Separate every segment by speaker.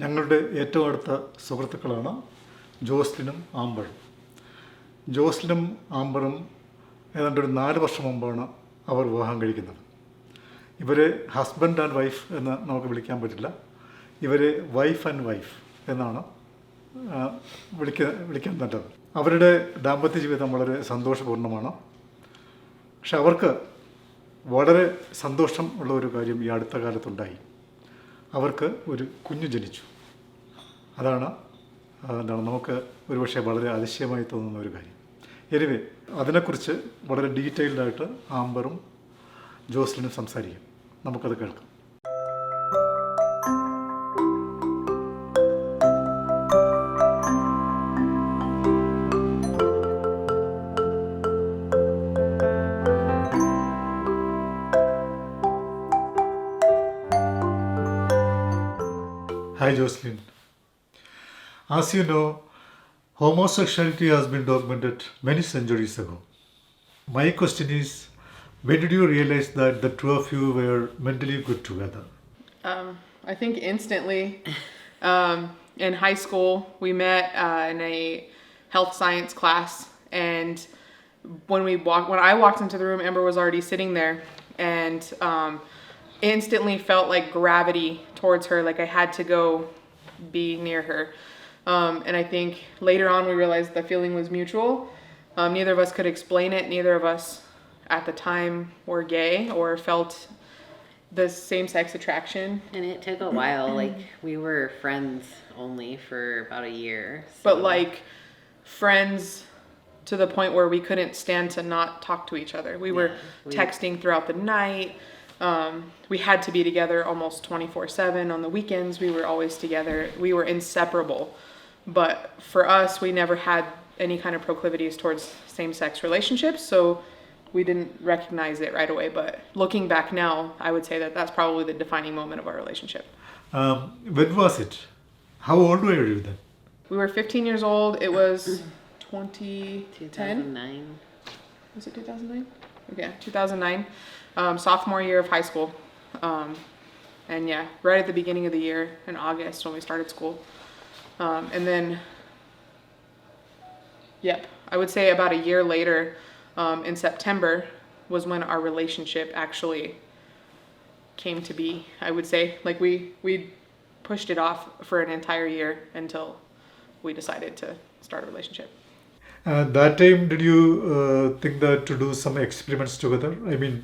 Speaker 1: ഞങ്ങളുടെ ഏറ്റവും അടുത്ത സുഹൃത്തുക്കളാണ് ജോസ്ലിനും ആംബറും. ജോസ്ലിനും ആംബറും ഏതാണ്ട് ഒരു 4 വർഷം മുമ്പാണ് അവർ വിവാഹം കഴിക്കുന്നത്. ഇവരെ ഹസ്ബൻഡ് ആൻഡ് വൈഫ് എന്ന് നമുക്ക് വിളിക്കാൻ പറ്റില്ല. ഇവരെ വൈഫ് ആൻഡ് വൈഫ് എന്നാണ് വിളിക്കാൻ പറ്റത്. അവരുടെ ദാമ്പത്യ ജീവിതം വളരെ സന്തോഷപൂർണ്ണമാണ്. പക്ഷെ അവർക്ക് വളരെ സന്തോഷം ഉള്ള ഒരു കാര്യം ഈ അടുത്ത കാലത്തുണ്ടായി. അവർക്ക് ഒരു കുഞ്ഞ് ജനിച്ചു. അതാണ് നമുക്ക് ഒരുപക്ഷെ വളരെ അതിശയമായി തോന്നുന്ന ഒരു കാര്യം. എനിവേ, അതിനെക്കുറിച്ച് വളരെ ഡീറ്റെയിൽഡായിട്ട് ആംബറും ജോസ്ലിനും സംസാരിക്കും. നമുക്കത് കേൾക്കാം. Hi Jocelyn. As you know, homosexuality has been documented many centuries ago. My question is, when did you realize that the two of you were mentally good together?
Speaker 2: I think instantly. In high school, we met in a health science class, and when I walked into the room, Amber was already sitting there, and instantly felt like gravity towards her, like I had to go be near her. And I think later on we realized the feeling was mutual. Neither of us could explain it. Neither of us at the time were gay or felt the same-sex attraction.
Speaker 3: And it took a while. Like, we were friends only for about a year. So.
Speaker 2: But like friends to the point where we couldn't stand to not talk to each other. We were texting throughout the night. We had to be together almost 24/7. On the weekends, we were always together. We were inseparable. But for us, we never had any kind of proclivities towards same-sex relationships, so we didn't recognize it right away. But looking back now, I would say that that's probably the defining moment of our relationship.
Speaker 1: When was it? How old were you then?
Speaker 2: We were 15 years old. It was 2010?
Speaker 3: 2009.
Speaker 2: Was it 2009? Okay, 2009. Sophomore year of high school. And yeah, right at the beginning of the year in August when we started school. And then, I would say about a year later, in September, was when our relationship actually came to be, I would say. Like we pushed it off for an entire year until we decided to start a relationship.
Speaker 1: That time, did you think that to do some experiments together? I mean,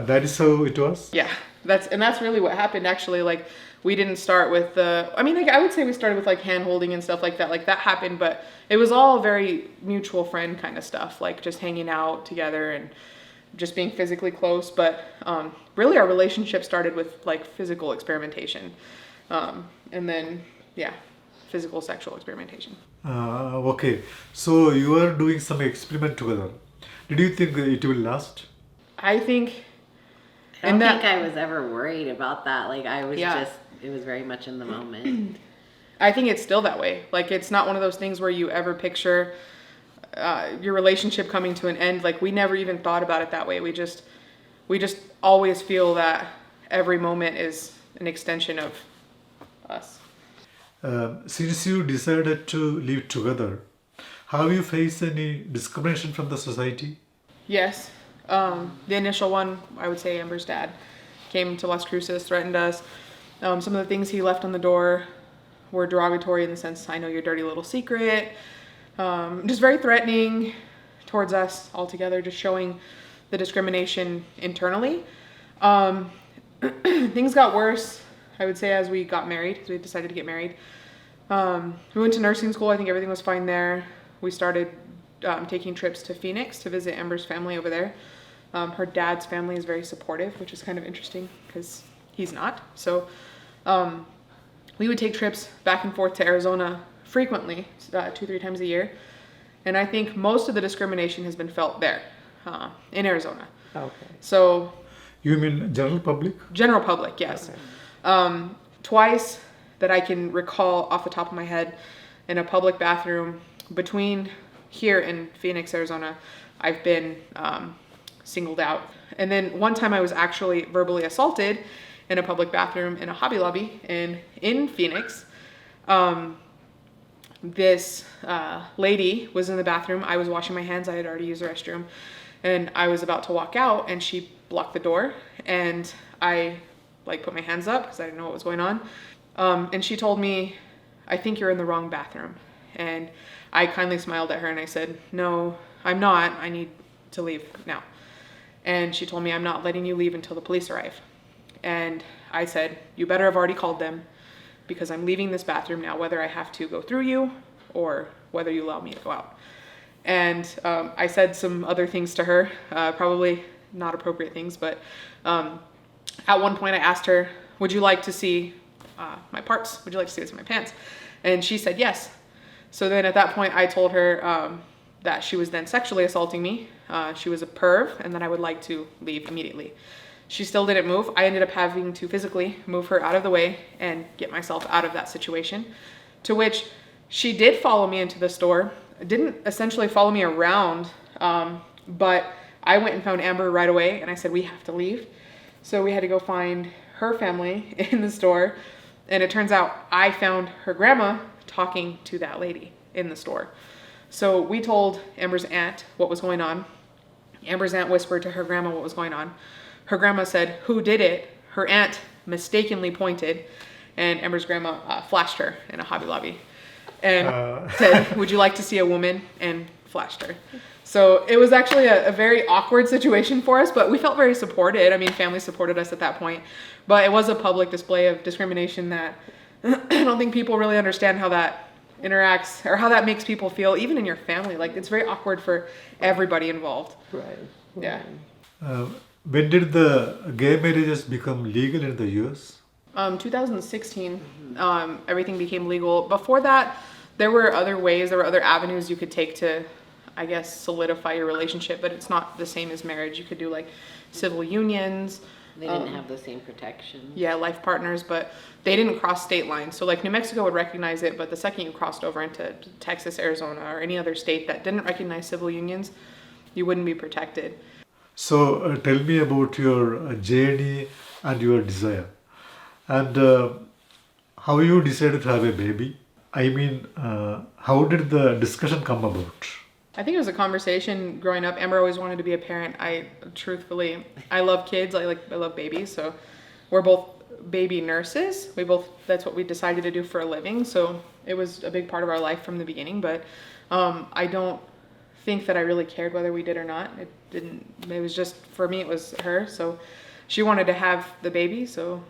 Speaker 1: that is how it was?
Speaker 2: Yeah, that's really what happened actually. Like, we didn't start with I would say we started with like hand holding and stuff like that. Like, that happened, but it was all very mutual friend kind of stuff, like just hanging out together and just being physically close. But really our relationship started with like physical experimentation. And then, physical sexual experimentation.
Speaker 1: Okay, so you are doing some experiment together. Did you think it will last?
Speaker 2: I think
Speaker 3: I don't think I was ever worried about that. Like, I was it was very much in the moment.
Speaker 2: I think it's still that way. Like, it's not one of those things where you ever picture your relationship coming to an end. Like, we never even thought about it that way. We just always feel that every moment is an extension of us.
Speaker 1: Since you decided to live together, have you faced any discrimination from the society?
Speaker 2: Yes. The initial one, I would say Amber's dad, came to Las Cruces, threatened us. Some of the things he left on the door were derogatory in the sense, I know your dirty little secret. Just very threatening towards us altogether, just showing the discrimination internally. Things got worse, I would say, as we got married, as we decided to get married. We went to nursing school. I think everything was fine there. We started taking trips to Phoenix to visit Amber's family over there. Her dad's family is very supportive, which is kind of interesting because he's not. So we would take trips back and forth to Arizona frequently, 2-3 times a year. And I think most of the discrimination has been felt there, in Arizona.
Speaker 1: Okay.
Speaker 2: So...
Speaker 1: You mean general public?
Speaker 2: General public, yes. Okay. Twice that I can recall off the top of my head in a public bathroom between here in Phoenix, Arizona, I've been singled out. And then one time I was actually verbally assaulted in a public bathroom in a Hobby Lobby in Phoenix. This lady was in the bathroom. I was washing my hands. I had already used the restroom. And I was about to walk out, and she blocked the door. And I put my hands up because I didn't know what was going on. And she told me, "I think you're in the wrong bathroom." And I kindly smiled at her and I said, "No, I'm not. I need to leave now." And she told me, "I'm not letting you leave until the police arrive." And I said, "You better have already called them, because I'm leaving this bathroom now, whether I have to go through you or whether you allow me to go out." And I said some other things to her, probably not appropriate things, but at one point I asked her, "Would you like to see my parts? Would you like to see what's in my pants?" And she said yes. So then at that point I told her that she was then sexually assaulting me. She was a perv, and that I would like to leave immediately. She still didn't move. I ended up having to physically move her out of the way and get myself out of that situation, to which she did follow me into the store. Didn't essentially follow me around, but I went and found Amber right away, and I said, "We have to leave." So we had to go find her family in the store, and it turns out I found her grandma talking to that lady in the store. So we told Amber's aunt what was going on. Amber's aunt whispered to her grandma what was going on. Her grandma said, "Who did it?" Her aunt mistakenly pointed, and Amber's grandma flashed her in a Hobby Lobby and said, "Would you like to see a woman?" and flashed her. So it was actually a very awkward situation for us, but we felt very supported. I mean, family supported us at that point, but it was a public display of discrimination that I don't think people really understand how that interacts or how that makes people feel, even in your family. Like, it's very awkward for everybody involved.
Speaker 4: Right.
Speaker 2: Yeah.
Speaker 1: When did the gay marriages become legal in the US?
Speaker 2: 2016, everything became legal. Before that, there were other ways, there were other avenues you could take to, I guess, solidify your relationship, but it's not the same as marriage. You could do like civil unions.
Speaker 3: They didn't have the same protection.
Speaker 2: Yeah, life partners, but they didn't cross state lines. So like New Mexico would recognize it, but the second you crossed over into Texas, Arizona, or any other state that didn't recognize civil unions, you wouldn't be protected.
Speaker 1: So tell me about your journey and your desire, and how you decided to have a baby. I mean, how did the discussion come about?
Speaker 2: I think it was a conversation growing up. Amber always wanted to be a parent. I love kids. I love babies. So we're both baby nurses. That's what we decided to do for a living. So it was a big part of our life from the beginning, but I don't think that I really cared whether we did or not. It was just, for me, it was her. So she wanted to have the baby. So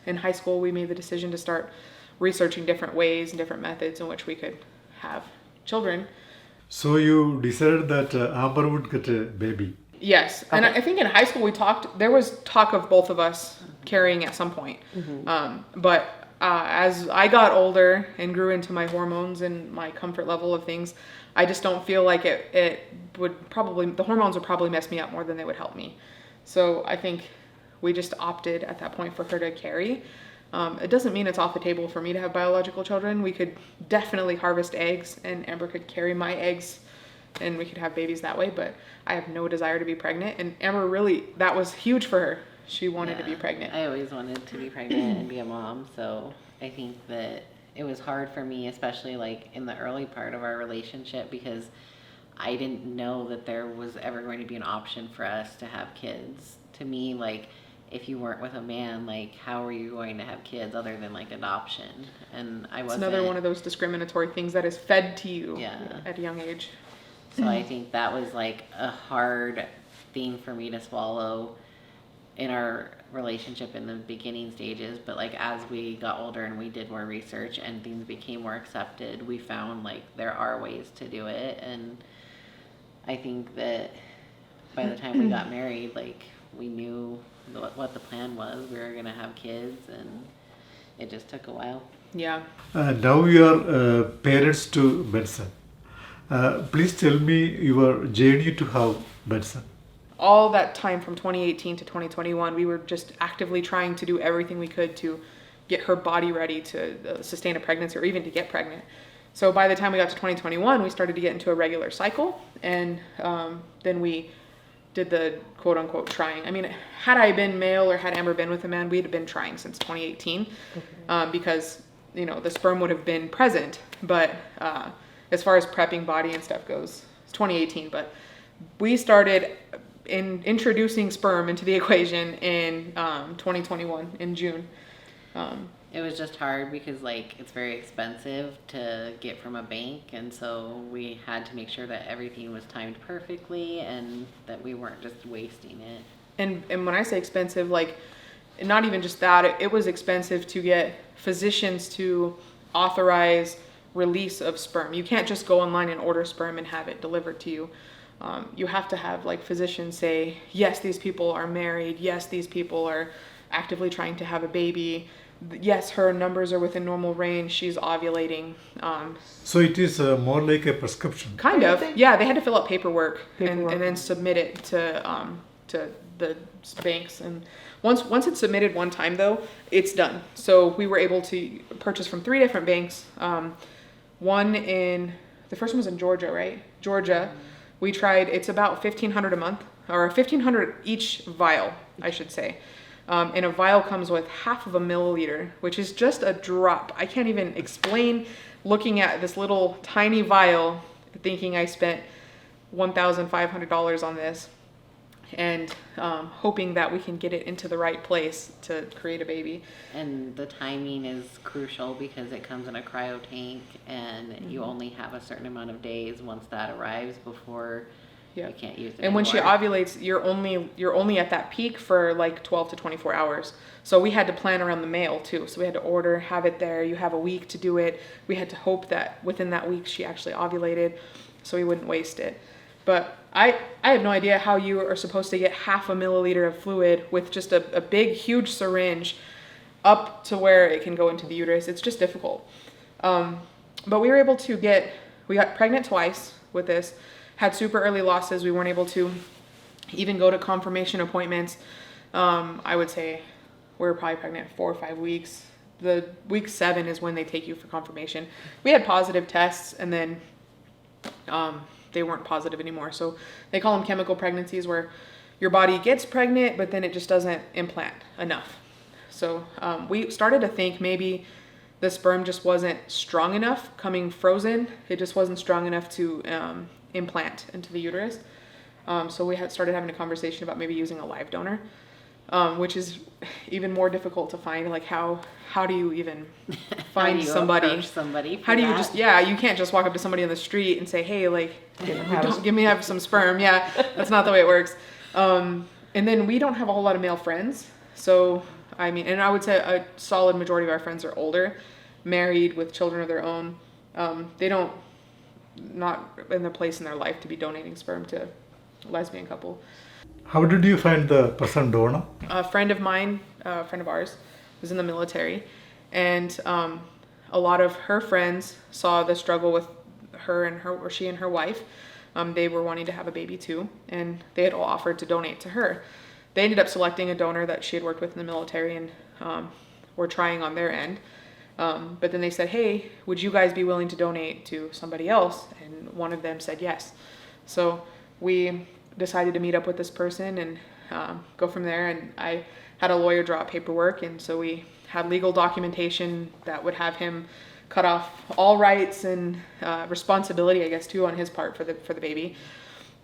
Speaker 2: in high school, we made the decision to start researching different ways and different methods in which we could have children.
Speaker 1: So you decided that Amber would get a baby.
Speaker 2: Yes. And I think in high school there was talk of both of us carrying at some point. But as I got older and grew into my hormones and my comfort level of things, I just don't feel like the hormones would probably mess me up more than they would help me. So I think we just opted at that point for her to carry. It doesn't mean it's off the table for me to have biological children. We could definitely harvest eggs, and Amber could carry my eggs, and we could have babies that way, but I have no desire to be pregnant. And Amber, really, that was huge for her. She wanted to be pregnant.
Speaker 3: I always wanted to be pregnant and be a mom, so I think that it was hard for me, especially like in the early part of our relationship, because I didn't know that there was ever going to be an option for us to have kids. To me, like, if you weren't with a man, like, how are you going to have kids other than like adoption? And I wasn't.
Speaker 2: It's another one of those discriminatory things that is fed to you at a young age.
Speaker 3: So I think that was like a hard thing for me to swallow in our relationship in the beginning stages. But like as we got older and we did more research and things became more accepted, we found like there are ways to do it. And I think that by the time we got married, like we knew what the plan was. We were going to have kids, and it just took a while.
Speaker 2: Yeah.
Speaker 1: Now you are parents to Benson. Please tell me your journey to have Benson.
Speaker 2: All that time from 2018 to 2021, we were just actively trying to do everything we could to get her body ready to sustain a pregnancy or even to get pregnant. So by the time we got to 2021, we started to get into a regular cycle, and then we did the quote unquote trying. I mean, had I been male or had Amber been with a man, we'd have been trying since 2018, because the sperm would have been present. But as far as prepping body and stuff goes, it's 2018. But we started in introducing sperm into the equation in 2021 in June.
Speaker 3: It was just hard because like it's very expensive to get from a bank, and so we had to make sure that everything was timed perfectly and that we weren't just wasting it.
Speaker 2: And when I say expensive, like not even just that, it was expensive to get physicians to authorize release of sperm. You can't just go online and order sperm and have it delivered to you. You have to have like physicians say, yes, these people are married. Yes, these people are actively trying to have a baby. Yes, her numbers are within normal range. She's ovulating.
Speaker 1: So it is more like a prescription.
Speaker 2: Kind of. Yeah, they had to fill out paperwork. And then submit it to the banks. And once it's submitted one time, though, it's done. So we were able to purchase from 3 different banks. The first one was in Georgia, right? Georgia. We tried, it's about $1,500 a month, or $1,500 each vial, I should say. And a vial comes with 0.5 milliliter, which is just a drop. I can't even explain looking at this little tiny vial, thinking I spent $1,500 on this, and hoping that we can get it into the right place to create a baby.
Speaker 3: And the timing is crucial because it comes in a cryo tank, and you only have a certain amount of days once that arrives before you can't use it
Speaker 2: And when she
Speaker 3: anymore.
Speaker 2: ovulates, you're only at that peak for like 12 to 24 hours. So we had to plan around the male too. So we had to order, have it there. You have a week to do it. We had to hope that within that week she actually ovulated, so we wouldn't waste it. But I have no idea how you are supposed to get 0.5 milliliter of fluid with just a big, huge syringe up to where it can go into the uterus. It's just difficult. But we were able to we got pregnant twice with this, had super early losses. We weren't able to even go to confirmation appointments. I would say we were probably pregnant 4 or 5 weeks. The week 7 is when they take you for confirmation. We had positive tests, and then they weren't positive anymore. So they call them chemical pregnancies, where your body gets pregnant, but then it just doesn't implant enough. So we started to think maybe the sperm just wasn't strong enough coming frozen. It just wasn't strong enough to implant into the uterus. So we started having a conversation about maybe using a live donor, which is even more difficult to find. Like how do you even find
Speaker 3: How do you
Speaker 2: somebody?
Speaker 3: approach somebody for
Speaker 2: How do you
Speaker 3: that?
Speaker 2: you can't just walk up to somebody on the street and say, hey, like, give me some sperm. Yeah, that's not the way it works. And then we don't have a whole lot of male friends. So, I mean, and I would say a solid majority of our friends are older, married with children of their own. They don't, not in the place in their life to be donating sperm to a lesbian couple.
Speaker 1: How did you find the present donor?
Speaker 2: A friend of mine, a friend of ours, was in the military, and a lot of her friends saw the struggle with she and her wife. They were wanting to have a baby too, and they had all offered to donate to her. They ended up selecting a donor that she had worked with in the military, and were trying on their end. But then they said, hey, would you guys be willing to donate to somebody else? And one of them said yes. So we decided to meet up with this person and go from there. And I had a lawyer draw up paperwork, and so we had legal documentation that would have him cut off all rights and responsibility, I guess, too, on his part for the baby.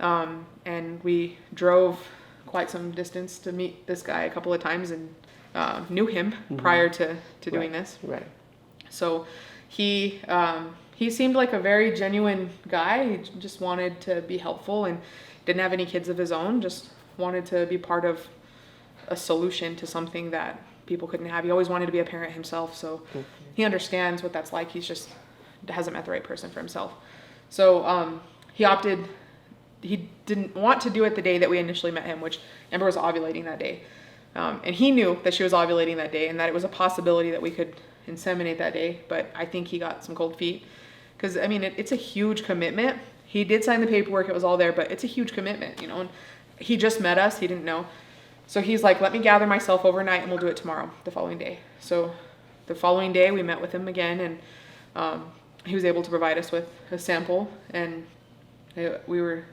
Speaker 2: And we drove quite some distance to meet this guy a couple of times, and knew him prior to doing this.
Speaker 4: Right.
Speaker 2: So he seemed like a very genuine guy. He just wanted to be helpful and didn't have any kids of his own, just wanted to be part of a solution to something that people couldn't have. He always wanted to be a parent himself, so he understands what that's like. He's just hasn't met the right person for himself. So he didn't want to do it the day that we initially met him, which Amber was ovulating that day. And he knew that she was ovulating that day and that it was a possibility that we could inseminate that day, but I think he got some cold feet. Because, I mean, it's a huge commitment. He did sign the paperwork, it was all there, but it's a huge commitment, and he just met us, he didn't know. So he's like, let me gather myself overnight and we'll do it tomorrow, the following day. So the following day we met with him again, and he was able to provide us with a sample, and we were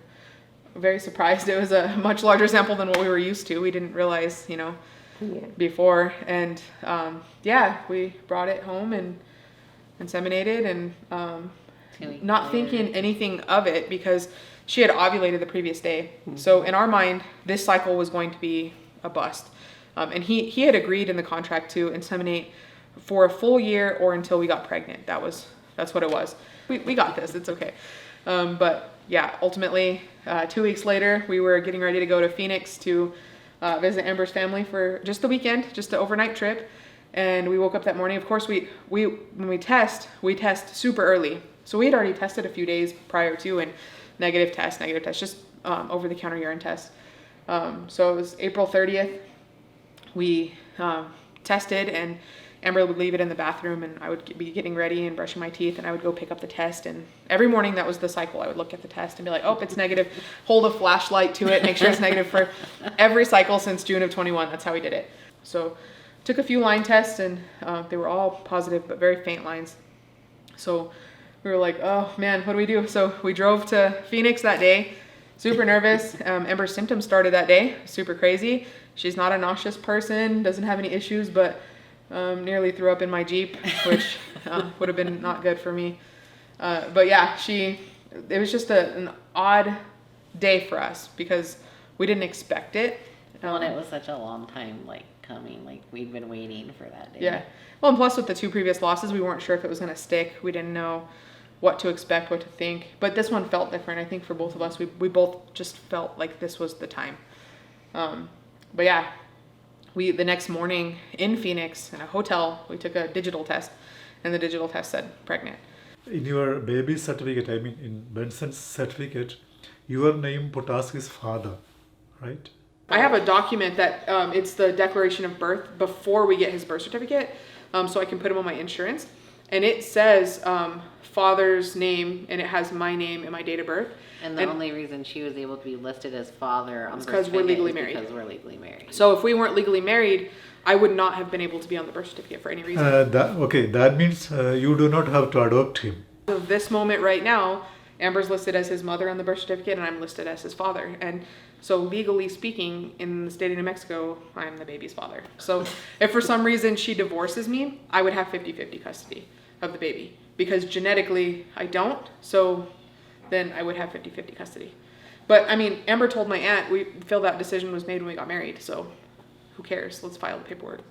Speaker 2: very surprised. It was a much larger sample than what we were used to. We didn't realize, before. And yeah, we brought it home and inseminated, and
Speaker 3: 2 weeks
Speaker 2: not
Speaker 3: later.
Speaker 2: thinking anything of it because she had ovulated the previous day. So in our mind, this cycle was going to be a bust. And he had agreed in the contract to inseminate for a full year or until we got pregnant. That's what it was. We got this. It's okay. But yeah, ultimately, 2 weeks later, we were getting ready to go to Phoenix to visit Amber's family for just the weekend, just an overnight trip. And we woke up that morning. Of course, when we test super early. So we had already tested a few days prior to, and negative test, just over-the-counter urine test. So it was April 30th. We tested, and Amber would leave it in the bathroom, and I would be getting ready and brushing my teeth, and I would go pick up the test. And every morning, that was the cycle. I would look at the test and be like, oh, it's negative. Hold a flashlight to it, make sure it's negative for every cycle since June of 21. That's how we did it. So took a few line tests, and they were all positive, but very faint lines. So we were like, oh man, what do we do? So we drove to Phoenix that day, super nervous. Amber's symptoms started that day, super crazy. She's not a nauseous person, doesn't have any issues, but nearly threw up in my Jeep, which would have been not good for me. But yeah, it was just an odd day for us because we didn't expect it.
Speaker 3: Well, and it was such a long time coming. We'd been waiting for that day.
Speaker 2: Yeah. Well, and plus with the 2 previous losses, we weren't sure if it was going to stick. We didn't know what to expect, what to think. But this one felt different. I think for both of us, we both just felt like this was the time. But yeah, the next morning in Phoenix in a hotel, we took a digital test, and the digital test said pregnant.
Speaker 1: In your baby certificate, I mean in Benson's certificate, your name put as his father, right?
Speaker 2: I have a document that it's the declaration of birth before we get his birth certificate, so I can put him on my insurance. And it says father's name, and it has my name and my date of birth.
Speaker 3: And the only reason she was able to be listed as father on the birth
Speaker 2: because we're
Speaker 3: certificate
Speaker 2: legally
Speaker 3: is
Speaker 2: married.
Speaker 3: because we're legally married.
Speaker 2: So if we weren't legally married, I would not have been able to be on the birth certificate for any reason.
Speaker 1: That means you do not have to adopt him.
Speaker 2: So this moment right now, Amber's listed as his mother on the birth certificate, and I'm listed as his father. And so legally speaking, in the state of New Mexico, I'm the baby's father. So if for some reason she divorces me, I would have 50-50 custody of the baby. Because genetically, I don't, so then I would have 50-50 custody. But I mean, Amber told my aunt, we feel that decision was made when we got married, so who cares? Let's file the paperwork.